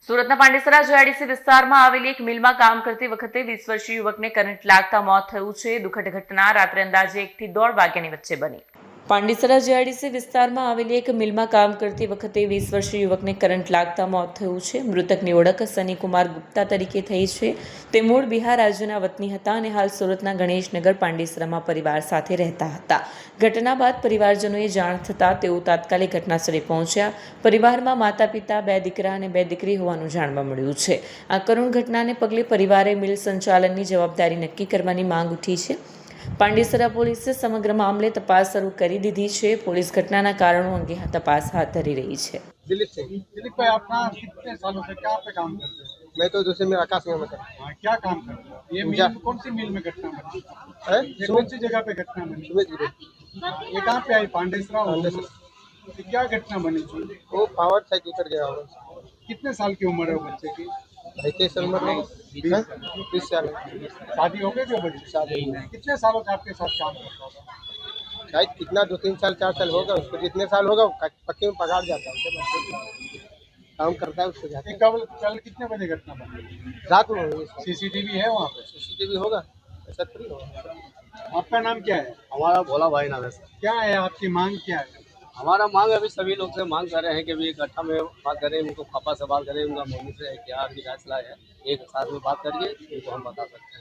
સુરતના પાંડેસરા જીઆઈડીસી વિસ્તારમાં આવેલી એક મિલમાં કામ કરતી વખતે 20 વર્ષીય યુવકને કરંટ લાગતા મોત થયું છે। દુઃખદ ઘટના રાત્રે અંદાજે 1 થી 1.5 વાગ્યાની વચ્ચે બની। પાંડેસરા જીઆઈડીસી વિસ્તારમાં આવેલી એક મિલમાં કામ કરતી વખતે 20 વર્ષીય યુવકને કરંટ લાગતા મોત થયું છે। મૃતકની ઓળખ સનીકુમાર ગુપ્તા તરીકે થઈ છે। તે મૂળ બિહાર રાજ્યના વતની હતા અને હાલ સુરતના ગણેશનગર પાંડેસરામાં પરિવાર સાથે રહેતા હતા। ઘટના બાદ પરિવારજનોએ જાણ થતાં તેઓ તાત્કાલિક ઘટનાસ્થળે પહોંચ્યા। પરિવારમાં માતા પિતા, 2 દીકરા અને 2 દીકરી હોવાનું જાણવા મળ્યું છે। આ કરુણ ઘટનાને પગલે પરિવારે મિલ સંચાલનની જવાબદારી નક્કી કરવાની માંગ ઉઠી છે। પાંડેસરા પોલીસે સમગ્ર मामले तपास शुरू કરી દીધી છે। પોલીસ ઘટનાના કારણો અંગે તપાસ હાથ ધરી રહી છે। दिलीप भाई, आप कहाँ कितने सालों से क्या पे काम करते हो? मैं तो दूसरे में आकाश में करता हाँ, क्या काम करते हो? ये मिल कौन सी मिल में घटना बनी? है ये कौन सी जगह पे घटना बनी? सुमित गिरे ये कहाँ पे आई? पांडेसरा ये क्या घटना बनी थी? वो पावर साइड उतर गया होगा। कितने साल की उम्र है वो बच्चे की? 25 साल में 20 साल शादी हो गई जो बच्चे? शादी कितने सालों से आपके साथ काम करता होगा? शायद कितना 2-3 साल 4 साल होगा। उसको जितने साल होगा पक्के में पगार जाता है, काम करता है उसको जाता ये कल कितने बजे घटना बनी? है। रात में होगी। सीसीटीवी है वहाँ पे? सीसीटीवी होगा, ऐसा थोड़ी होगा। आपका नाम क्या है? हमारा भोला भाई नाम है सर। क्या है आपकी मांग क्या है? हमारा मांग अभी सभी लोग से मांग कर रहे हैं कि अभी इकट्ठा में बात करें, उनको खपा से बात करें, उनका मम्मी से क्या अभी फैसला है, एक साथ में बात करिए उनको हम बता सकते हैं।